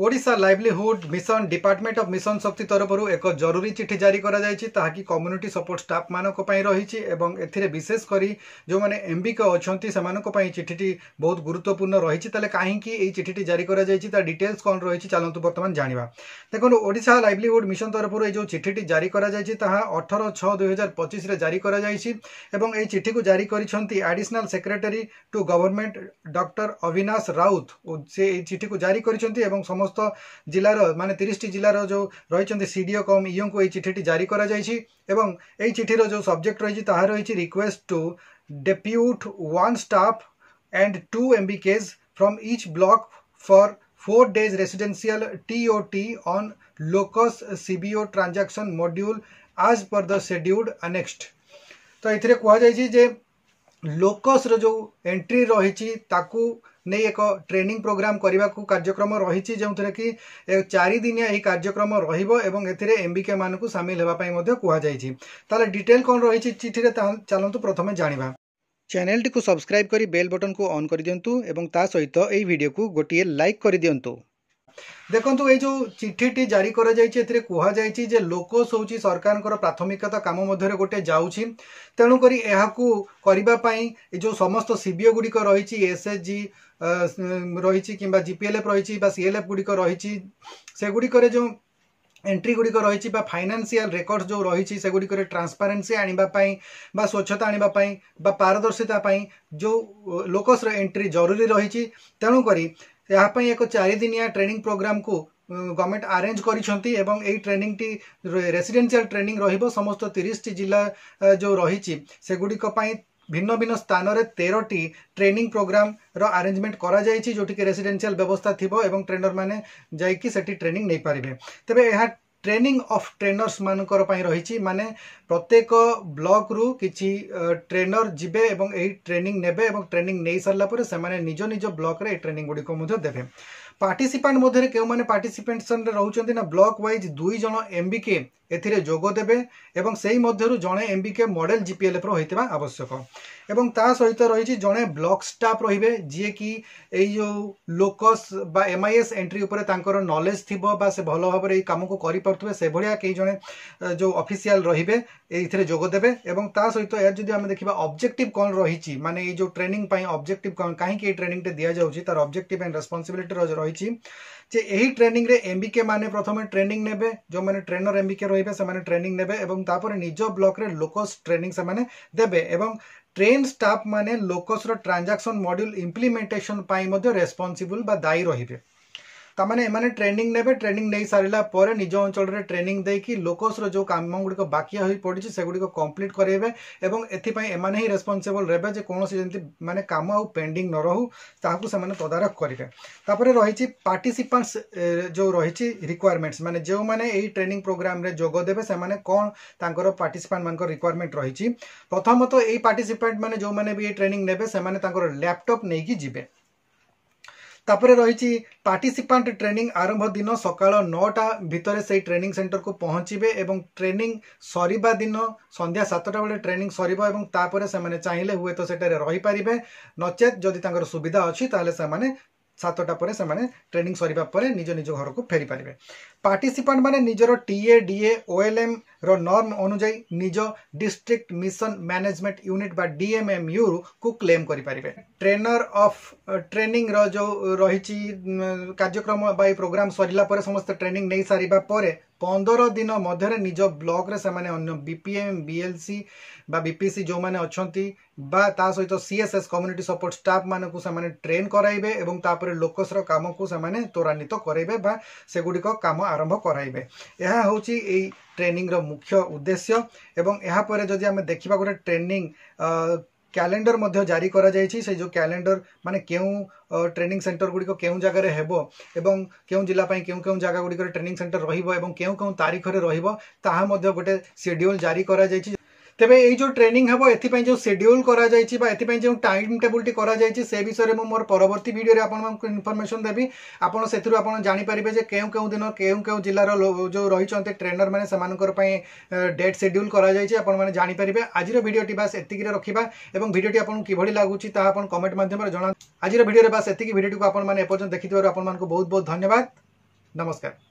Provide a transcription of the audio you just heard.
Odisha livelihood mission department of mission शक्ति तरफ एक जरूरी चिठी जारी करा जायछि ताकि कम्युनिटी सपोर्ट स्टाफ मानक पई रहिछि एवं एथिरे विशेष करी जो माने एमबीके अछंती सेमानक पई चिठीटी बहुत गुरुत्वपूर्ण रहिछि ताले काहे कि एई चिठीटी जारी करा जायछि ता डिटेल्स कोन रहिछि चलंतु वर्तमान जानिबा। देखो ओडिशा लाइवलीहुड मिशन तरफ ए जो चिठीटी जारी करा जायछि ताहा 18/6/2025 रे जारी करा जायछि एवं एई चिठी को जारी करिसंती additional secretary to government doctor Avinash Raut से एई चिठी को जारी करिसंती एवं समस्त जिलार माने 30 जिलार जो रही सीडीओ कम ईओ को चिठी जारी करा जायछि एवं एई चिठीर जो सब्जेक्ट रही ताहा रही request to depute 1 staff and 2 MBKs from each block for 4 days residential TOT on LOKOS CBO transaction module as per the scheduled annexed. तो एथिरे कहा जायछि जे लोकस रो जो एंट्री रही ताकू नहीं एक ट्रेनिंग प्रोग्राम करने को कार्यक्रम रही जो कि 4 दिनिया यह कार्यक्रम रही एमबीके मान को सामिल होगापी कहुई डिटेल कौन रही चिठी चलतु प्रथम जाना। चैनल टी को सब्सक्राइब करी बेल बटन को ऑन कर दिंतु एवं ता सहित यही वीडियो को गोटे लाइक कर दिंतु। देखो ये जो चिठीटी जारी करा जायछि एथिरे कुहा जायछि जे लोकस होची सरकारଙ୍କର प्राथमिकता काम मध्य गोटे जाउछि तेणु करी एहाकू करिबा पई जो समस्त सीबीओ गुडिक रहिछि एसएचजी रहिछि किंबा जीपीएलएफ रहिछि बा सीएलएफ गुडिक रहिछि से गुडिक रे जो एंट्री गुडिक रहिछि बा फाइनेंशियल रिकॉर्ड्स जो रहिछि से गुडिक रे ट्रांसपेरेंसी आनिबा पई बा स्वच्छता आनिबा पई बा पारदर्शिता पई जो लोकस रे एंट्री जरूरी रहिछि तेणु करी यहाँ एक 4 दिनिया ट्रेनिंग प्रोग्राम को गवर्नमेंट अरेंज करिसंती एवं एई ट्रेनिंग टी रेसिडेंशियल ट्रेनिंग रहिबो समस्त 30 जिला जो रही से गुडिक पई भिन्न भिन्न स्थान रे 13टी ट्रेनिंग प्रोग्राम रो अरेंजमेंट करा जायछि जोटी के रेसिडेंशियल व्यवस्था थिबो एवं ट्रेनर माने जायकि सेठी ट्रेनिंग नै पारिबे। तबे यहाँ ट्रेनिंग ऑफ ट्रेनर्स मानकर पई रहिछि माने प्रत्येक ब्लॉक रु किछि ट्रेनर जिबे एवं एही ट्रेनिंग नेबे एवं ट्रेनिंग नै सरला परे से माने निज निज ब्लॉक रे ट्रेनिंग गुडी को मध्य देबे। पार्टिसिपेंट मध्य केउ माने पार्टिसिपेंट्सन रे रहउचंती ना ब्लॉक वाइज 2 जण एमबीके एथिरे जोगो देबे एवं सेही मध्यरु जणे एमबीके मॉडल जीपीएलएफ रो होइतबा आवश्यक एवं ता सहित रही जड़े ब्लॉक स्टाफ रे जी कि जो लोकस बा एमआईएस एंट्री उपरे तांकर नॉलेज थिबो बा से भलो भाव रे काम को करि परथबे से भलिया कई जड़े जो ऑफिशियल रहिबे एथिरे जोगो देबे एवं ता सहित या जदि हम देखिबा ऑब्जेक्टिव कोन रहिछि माने ये जो ट्रेनिंग पई ऑब्जेक्टिव कोन काहे कि ट्रेनिंग ते दिया जाउछि तार ऑब्जेक्टिव एंड रिस्पांसिबिलिटी रहिछि जे एही ट्रेनिंग रे एमबीके माने प्रथमे ट्रेनिंग नेबे जो माने ट्रेनर एमबीके रहिबे से माने ट्रेनिंग नेबे एवं तापर निज ब्लॉक रे लोकस ट्रेनिंग से माने देबे एवं ट्रेन स्टाफ माने लोकस रो ट्रांजैक्शन मॉड्यूल इंप्लीमेंटेशन पाई मध्य रेस्पोंसिबल बा दायी रहिबे तामाने एमाने ट्रेनिंग नेबे ट्रेनिंग नै सारिला परे निज अंचल रे ट्रेनिंग देकी लोकस रो जो काम गुडी को बाकी होई पडिछि से गुडी को कंप्लीट करेबे एवं एथि पई एमाने ही रेस्पोंसिबल रेबे जे कोनोसी जंती माने काम आ पेंडिंग न रहू ताहाकू से माने तदारक करिवे। तापरे रहिछि पार्टिसिपेंट्स जो रहिछि रिक्वायरमेंट्स माने जो माने एही ट्रेनिंग प्रोग्राम रे जोगो देबे से माने कोन तांकर पार्टिसिपेंट मानकर रिक्वायरमेंट रहिछि प्रथमत एही पार्टिसिपेंट माने जो माने भी ट्रेनिंग नेबे से माने तांकर लैपटॉप नेकी जिबे। तापरे रही पार्टिसिपेंट ट्रेनिंग आरंभ दिन सकाळ 9टा भितर से ट्रेनिंग सेंटर को पहुँचे एवं ट्रेनिंग सरीबा दिन संध्या 7टा बेले ट्रेनिंग सरीबो एवं तापरे से माने चाहिले हुए तो सेटारे रही पारिबे नचेत जदि तांकर सुविधा अछि ताले से माने 7टा परे से माने ट्रेनिंग सरीबा परे निज निज घर को फेरी पारिबे। पार्टिसिपेंट माने निजर टीए डीए ओएलएम रो नॉर्म अनुଯାयी निज डिस्ट्रिक्ट मिशन मैनेजमेंट यूनिट बा डीएमएमयू को क्लेम करि पारिबे। ट्रेनर ऑफ ट्रेनिंग रो जो रहिछि कार्यक्रम बा प्रोग्राम सरिला परे समस्त ट्रेनिंग नै सारिबा परे 15 दिन मध्य निज ब्लॉक रे से माने अन्य बीपीएम बीएलसी बा बीपीसी जो माने अछंती बा ता सहित सीएसएस कम्युनिटी सपोर्ट स्टाफ माने को से माने ट्रेन कराइबे एवं तापरे लोकस रो काम को से माने त्वरान्वित कराइबे बा से गुडी को काम आरंभ कराइबे। यह होची ए ट्रेनिंग रो मुख्य उद्देश्य एवं यहा परे जदि हम देखिबा गोटे ट्रेनिंग कैलेंडर मध्य जारी करा जायछि से जो कैलेंडर माने केउ ट्रेनिंग सेंटर गुडी को केउ जगह रे हेबो एवं केउ जिला पई केउ केउ जगह गुडी को ट्रेनिंग सेंटर रहिबो एवं केउ केउ तारीख रे रहिबो ताहा मध्य गोटे शेड्यूल जारी करा जायछि। तेबे ये जो ट्रेनिंग हेबो एथि जो शेड्यूल करा जायछि बा एथि जो टाइम टेबल टी करा जायछि से विषय में मोर परवर्ती वीडियो रे आपन मानक इन्फॉर्मेशन देबी आपन सेथुरु आपन जानि परिबे जे केउ केउ दिन केउ केउ जिल्ला रो जो रही चंते ट्रेनर माने समानकर पई डेट शेड्यूल करा जायछि आपन माने जानि परिबे। आजिर वीडियो टी बस एतिकी रे रखिबा एवं वीडियो टी आपन किभଳି लागुछि ता आपन कमेंट माध्यम रे जणा। आजिर वीडियो रे बस एतिकी वीडियो टी को आपन माने एपर्यंत देखिथिबार आपन मानक बहुत बहुत धन्यवाद। नमस्कार।